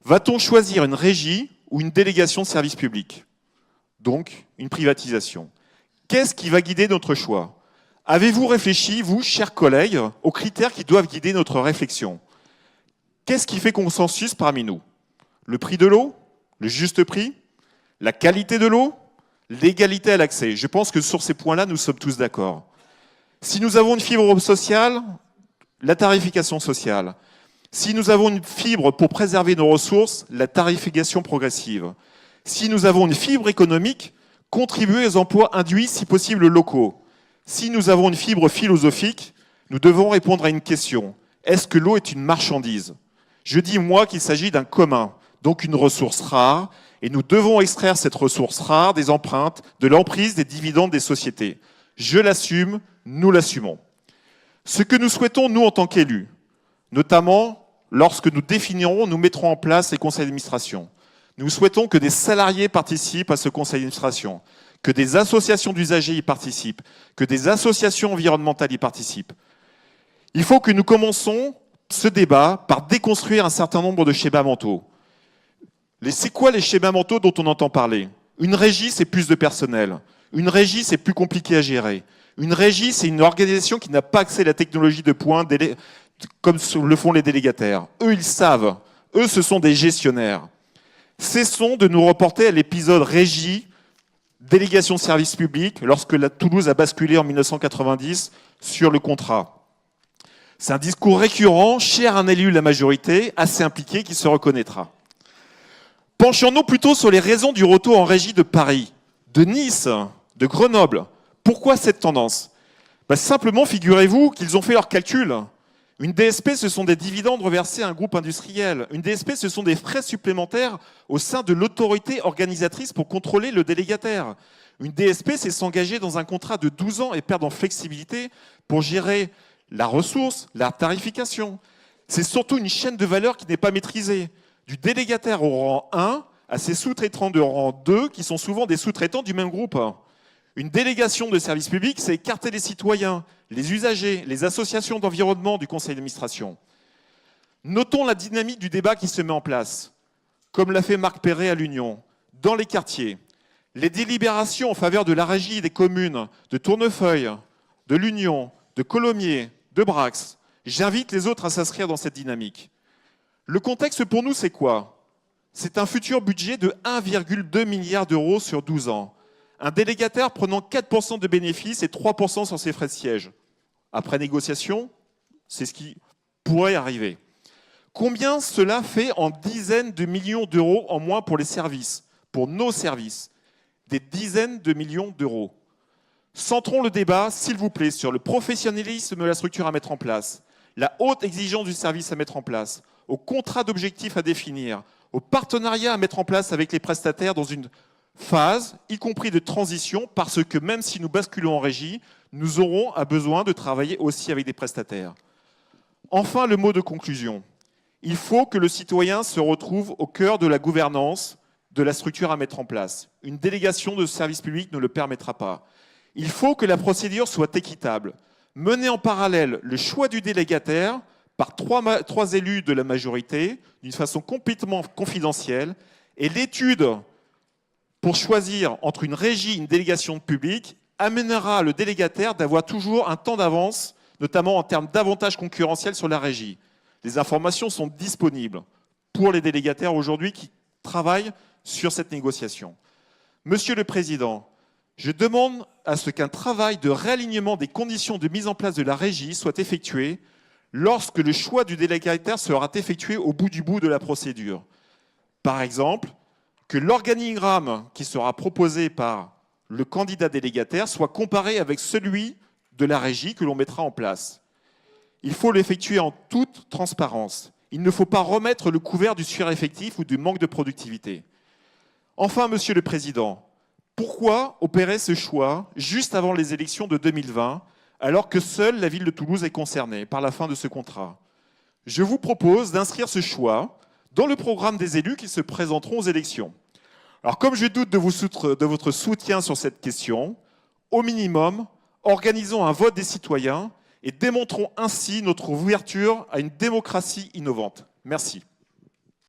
Va-t-on choisir une régie ou une délégation de service public? Donc, une privatisation. Qu'est-ce qui va guider notre choix? Avez-vous réfléchi, vous, chers collègues, aux critères qui doivent guider notre réflexion? Qu'est-ce qui fait consensus parmi nous? Le prix de l'eau? Le juste prix? La qualité de l'eau? L'égalité à l'accès? Je pense que sur ces points-là, nous sommes tous d'accord. Si nous avons une fibre sociale, la tarification sociale. Si nous avons une fibre pour préserver nos ressources, la tarification progressive. Si nous avons une fibre économique, contribuer aux emplois induits, si possible locaux. Si nous avons une fibre philosophique, nous devons répondre à une question. Est-ce que l'eau est une marchandise? Je dis, moi, qu'il s'agit d'un commun, donc une ressource rare, et nous devons extraire cette ressource rare des empreintes, de l'emprise des dividendes des sociétés. Je l'assume, nous l'assumons. Ce que nous souhaitons, nous, en tant qu'élus, notamment lorsque nous définirons, nous mettrons en place les conseils d'administration. Nous souhaitons que des salariés participent à ce conseil d'administration, que des associations d'usagers y participent, que des associations environnementales y participent. Il faut que nous commençons ce débat par déconstruire un certain nombre de schémas mentaux. C'est quoi les schémas mentaux dont on entend parler? Une régie, c'est plus de personnel. Une régie, c'est plus compliqué à gérer. Une régie, c'est une organisation qui n'a pas accès à la technologie de pointe, comme le font les délégataires. Eux, ils savent. Eux, ce sont des gestionnaires. Cessons de nous reporter à l'épisode régie, délégation de service public, lorsque la Toulouse a basculé en 1990 sur le contrat. C'est un discours récurrent, cher à un élu de la majorité, assez impliqué, qui se reconnaîtra. Penchons-nous plutôt sur les raisons du retour en régie de Paris, de Nice, de Grenoble. Pourquoi cette tendance? Simplement, figurez-vous qu'ils ont fait leurs calculs. Une DSP, ce sont des dividendes reversés à un groupe industriel. Une DSP, ce sont des frais supplémentaires au sein de l'autorité organisatrice pour contrôler le délégataire. Une DSP, c'est s'engager dans un contrat de 12 ans et perdre en flexibilité pour gérer la ressource, la tarification. C'est surtout une chaîne de valeur qui n'est pas maîtrisée. Du délégataire au rang 1 à ses sous-traitants de rang 2, qui sont souvent des sous-traitants du même groupe. Une délégation de service public, c'est écarter les citoyens, les usagers, les associations d'environnement du conseil d'administration. Notons la dynamique du débat qui se met en place, comme l'a fait Marc Perret à l'Union, dans les quartiers. Les délibérations en faveur de la régie des communes de Tournefeuille, de l'Union, de Colomiers, de Brax. J'invite les autres à s'inscrire dans cette dynamique. Le contexte pour nous, c'est quoi? C'est un futur budget de 1,2 milliard d'euros sur 12 ans. Un délégataire prenant 4% de bénéfices et 3% sur ses frais de siège. Après négociation, c'est ce qui pourrait arriver. Combien cela fait en dizaines de millions d'euros en moins pour les services, pour nos services? Des dizaines de millions d'euros. Centrons le débat, s'il vous plaît, sur le professionnalisme de la structure à mettre en place, la haute exigence du service à mettre en place, au contrat d'objectifs à définir, au partenariat à mettre en place avec les prestataires dans une phase, y compris de transition, parce que même si nous basculons en régie, nous aurons besoin de travailler aussi avec des prestataires. Enfin, le mot de conclusion. Il faut que le citoyen se retrouve au cœur de la gouvernance de la structure à mettre en place. Une délégation de service public ne le permettra pas. Il faut que la procédure soit équitable. Mener en parallèle le choix du délégataire par trois élus de la majorité, d'une façon complètement confidentielle, et l'étude pour choisir entre une régie et une délégation publique amènera le délégataire d'avoir toujours un temps d'avance, notamment en termes d'avantages concurrentiels sur la régie. Les informations sont disponibles pour les délégataires aujourd'hui qui travaillent sur cette négociation. Monsieur le Président, je demande à ce qu'un travail de réalignement des conditions de mise en place de la régie soit effectué lorsque le choix du délégataire sera effectué au bout du bout de la procédure. Par exemple, que l'organigramme qui sera proposé par le candidat délégataire soit comparé avec celui de la régie que l'on mettra en place. Il faut l'effectuer en toute transparence. Il ne faut pas remettre le couvert du sureffectif ou du manque de productivité. Enfin, Monsieur le Président, pourquoi opérer ce choix juste avant les élections de 2020, alors que seule la ville de Toulouse est concernée par la fin de ce contrat? Je vous propose d'inscrire ce choix dans le programme des élus qui se présenteront aux élections. Alors, comme je doute de votre soutien sur cette question, au minimum, organisons un vote des citoyens et démontrons ainsi notre ouverture à une démocratie innovante. Merci.